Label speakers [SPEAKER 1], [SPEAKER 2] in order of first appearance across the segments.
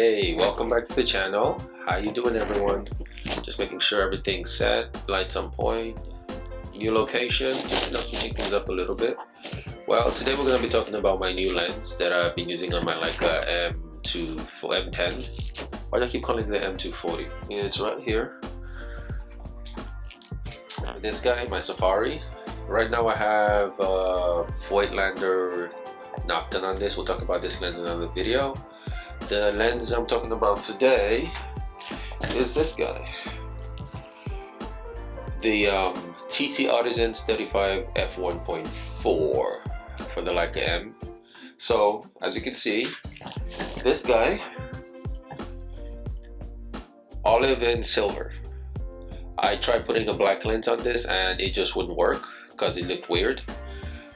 [SPEAKER 1] Hey, welcome back to the channel. How you doing, everyone? Just making sure everything's set, lights on point, new location, just switching things up a little bit. Well, today we're going to be talking about my new lens that I've been using on my Leica M10. Why do I keep calling it the M240? Yeah, it's right here. This guy, my Safari. Right now I have Voigtlander Nocton on this. We'll talk about this lens in another video. The lens I'm talking about today is this guy, the TTartisan 35 f1.4 for the Leica M. So as you can see, this guy, olive and silver. I tried putting a black lens on this and it just wouldn't work because it looked weird.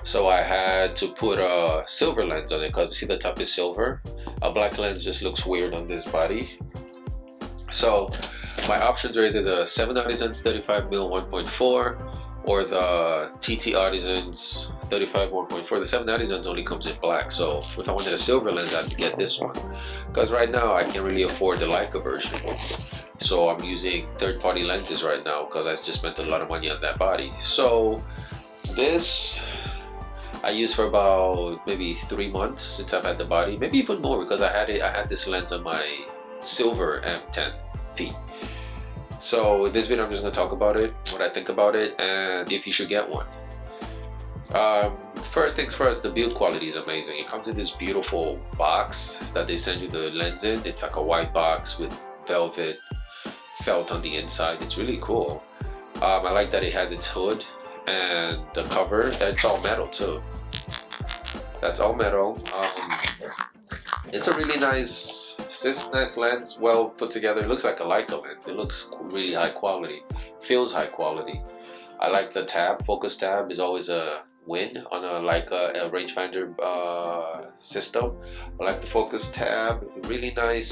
[SPEAKER 1] So I had to put a silver lens on it because you see the top is silver. A black lens just looks weird on this body. So my options are either the 7-Artisan's 35mm 1.4 or the TTartisan's 35 1.4. The 7-Artisan's only comes in black, so if I wanted a silver lens I had to get this one, because right now I can't really afford the Leica version. So I'm using third-party lenses right now because I just spent a lot of money on that body. So this I used for about maybe 3 months since I've had the body, maybe even more, because I had this lens on my silver M10P. So this video I'm just going to talk about it, what I think about it, and if you should get one. First things first, the build quality is amazing. It comes in this beautiful box that they send you the lens in. It's like a white box with velvet felt on the inside. It's really cool. I like that it has its hood and the cover. It's all metal too. That's all metal. It's a really nice lens, well put together. It looks like a Leica lens. It looks really high quality, feels high quality. I like the tab. Focus tab is always a win on a Leica rangefinder system. I like the focus tab. Really nice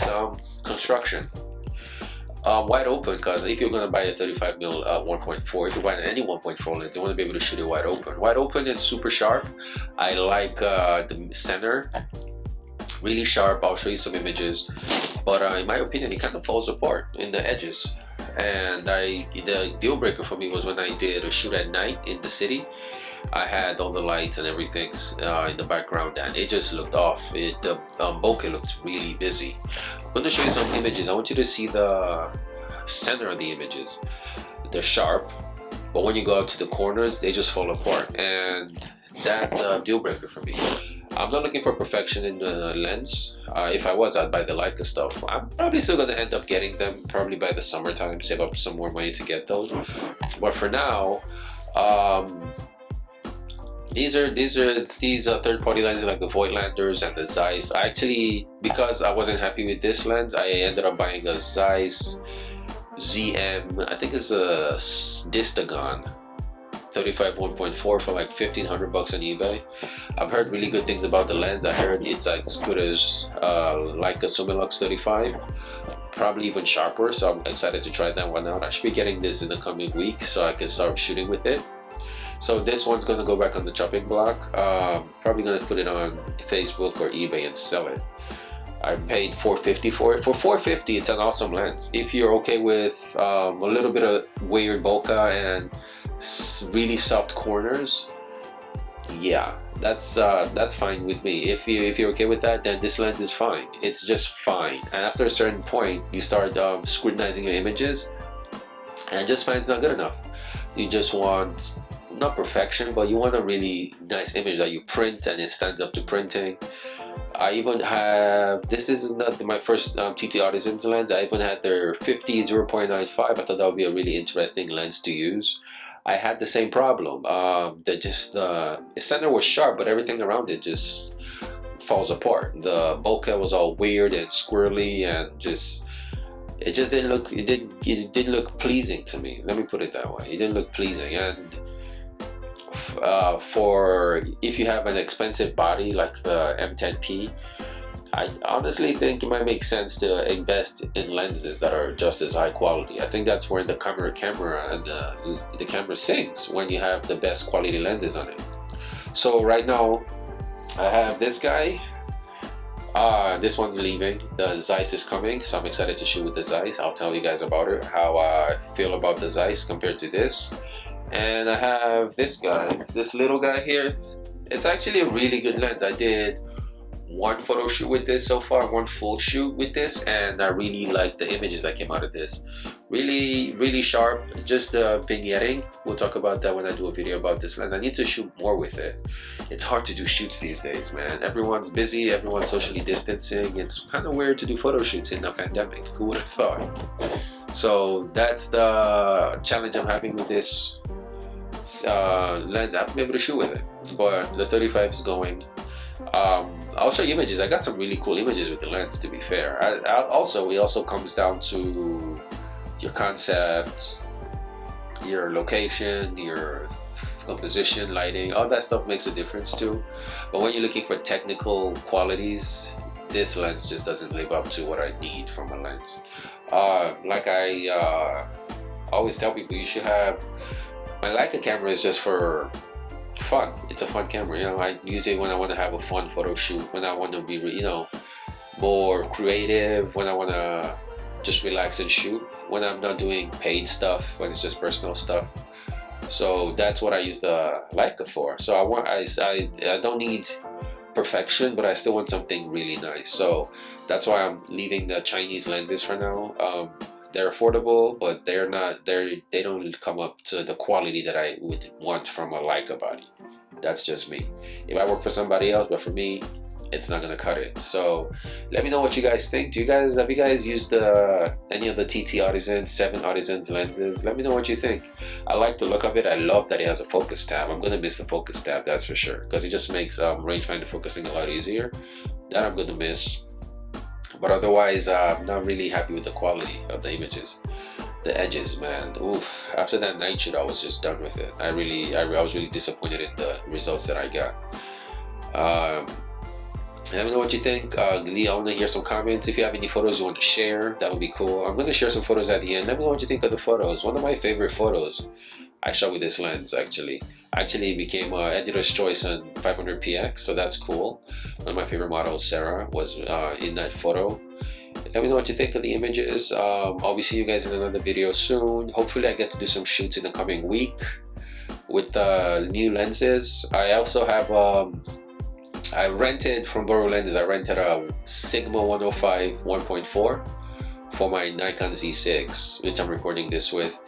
[SPEAKER 1] construction. Wide open, because if you're going to buy a 35mm 1.4, if you buy any 1.4 lens, you want to be able to shoot it wide open. Wide open and super sharp. I like the center, really sharp. I'll show you some images, but in my opinion it kind of falls apart in the edges. And the deal breaker for me was when I did a shoot at night in the city. I had all the lights and everything in the background and it just looked off. The bokeh looked really busy. I'm going to show you some images. I want you to see the center of the images. They're sharp, but when you go out to the corners they just fall apart, and that's a deal breaker for me. I'm not looking for perfection in the lens. If I was, I'd buy the Leica stuff. I'm probably still going to end up getting them probably by the summertime, save up some more money to get those. But for now, these are third-party lenses like the Voigtlanders and the Zeiss. Actually, because I wasn't happy with this lens, I ended up buying a Zeiss ZM. I think it's a Distagon 35 1.4 for like $1,500 on eBay. I've heard really good things about the lens. I heard it's like as good as like a Summilux 35, probably even sharper. So I'm excited to try that one out. I should be getting this in the coming weeks so I can start shooting with it. So this one's going to go back on the chopping block. Probably going to put it on Facebook or eBay and sell it. I paid $450 for it. For $450, it's an awesome lens. If you're okay with a little bit of weird bokeh and really soft corners, yeah, that's fine with me. If you're okay with that, then this lens is fine. It's just fine. And after a certain point, you start scrutinizing your images, and it just finds not good enough. You just want, not perfection, but you want a really nice image that you print and it stands up to printing. I even have, this is not my first TTartisan's lens. I even had their 50 0.95. I thought that would be a really interesting lens to use. I had the same problem. The center was sharp, but everything around it just falls apart. The bokeh was all weird and squirrely, and it just didn't look. It didn't look pleasing to me. Let me put it that way. It didn't look pleasing. And for if you have an expensive body like the M10P, I honestly think it might make sense to invest in lenses that are just as high quality. I think that's where the camera and the camera sings, when you have the best quality lenses on it. So right now I have this guy. This one's leaving. The Zeiss is coming, so I'm excited to shoot with the Zeiss. I'll tell you guys about it, how I feel about the Zeiss compared to this. And I have this guy, this little guy here. It's actually a really good lens. I did one photo shoot with this so far, one full shoot with this, and I really like the images that came out of this. Really sharp. Just the vignetting, we'll talk about that when I do a video about this lens. I need to shoot more with it. It's hard to do shoots these days, man. Everyone's busy, everyone's socially distancing. It's kind of weird to do photo shoots in the pandemic. Who would have thought? So that's the challenge I'm having with this lens. I haven't been able to shoot with it, but the 35 is going. I'll show you images. I got some really cool images with the lens, to be fair. It also comes down to your concept, your location, your composition, lighting. All that stuff makes a difference too. But when you're looking for technical qualities, this lens just doesn't live up to what I need from a lens. Like I always tell people, you should have, my Leica camera is just for fun. It's a fun camera, you know. I use it when I want to have a fun photo shoot, when I want to be, you know, more creative, when I want to just relax and shoot, when I'm not doing paid stuff, when it's just personal stuff. So that's what I use the Leica for. So I don't need perfection, but I still want something really nice. So that's why I'm leaving the Chinese lenses for now. They're affordable, but they don't come up to the quality that I would want from a Leica body. That's just me. It might work for somebody else, but for me, it's not gonna cut it. So let me know what you guys think. Have you guys used any of the TTartisan 7 Artisans lenses? Let me know what you think. I like the look of it. I love that it has a focus tab. I'm gonna miss the focus tab, that's for sure, because it just makes rangefinder focusing a lot easier. That I'm gonna miss. But otherwise, I'm not really happy with the quality of the images. The edges, man, oof. After that night shoot, I was just done with it. I was really disappointed in the results that I got. Let me know what you think. I want to hear some comments. If you have any photos you want to share, that would be cool. I'm going to share some photos at the end. Let me know what you think of the photos. One of my favorite photos I shot with this lens, actually became editor's choice on 500px, so that's cool. One of my favorite models, Sarah, was in that photo. Let me know what you think of the images. I'll be seeing you guys in another video soon. Hopefully I get to do some shoots in the coming week with new lenses. I also have I rented from Borrow Lenses. I rented a Sigma 105 1.4 for my Nikon Z6, which I'm recording this with.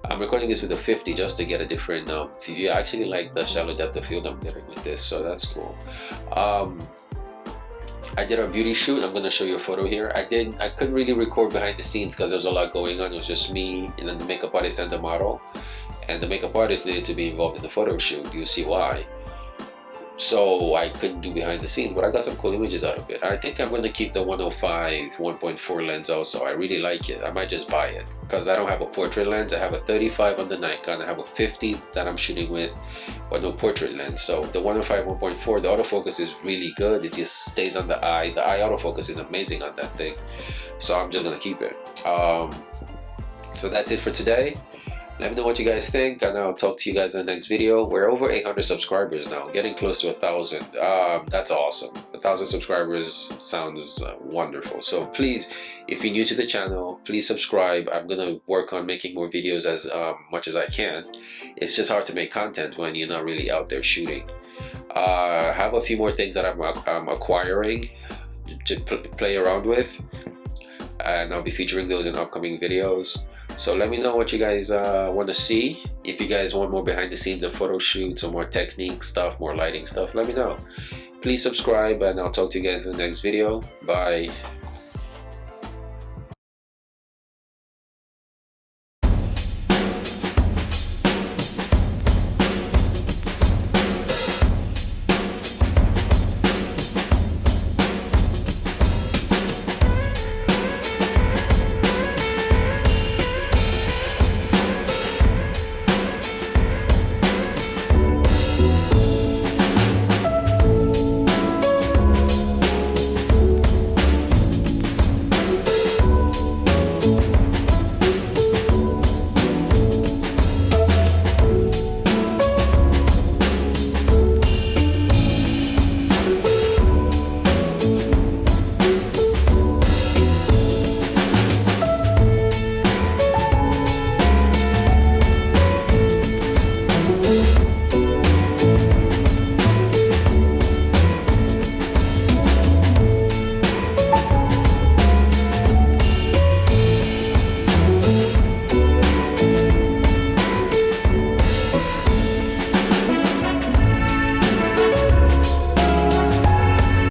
[SPEAKER 1] I'm recording this with a 50 just to get a different view. I actually like the shallow depth of field I'm getting with this, so that's cool. I did a beauty shoot. I'm going to show you a photo here. I couldn't really record behind the scenes because there's a lot going on. It was just me and then the makeup artist and the model, and the makeup artist needed to be involved in the photo shoot. You'll see why. So I couldn't do behind the scenes, but I got some cool images out of it. I think I'm going to keep the 105 1.4 lens also. I really like it. I might just buy it because I don't have a portrait lens. I have a 35 on the Nikon. I have a 50 that I'm shooting with, but no portrait lens. So the 105 1.4, the autofocus is really good. It just stays on the eye. The eye autofocus is amazing on that thing. So I'm just going to keep it. So that's it for today. Let me know what you guys think, and I'll talk to you guys in the next video. We're over 800 subscribers now, getting close to 1,000. That's awesome. 1,000 subscribers sounds wonderful. So please, if you're new to the channel, please subscribe. I'm gonna work on making more videos as much as I can. It's just hard to make content when you're not really out there shooting. I have a few more things that I'm acquiring to play around with, and I'll be featuring those in upcoming videos. So let me know what you guys want to see. If you guys want more behind the scenes of photo shoots or more technique stuff, more lighting stuff, let me know. Please subscribe, and I'll talk to you guys in the next video. Bye.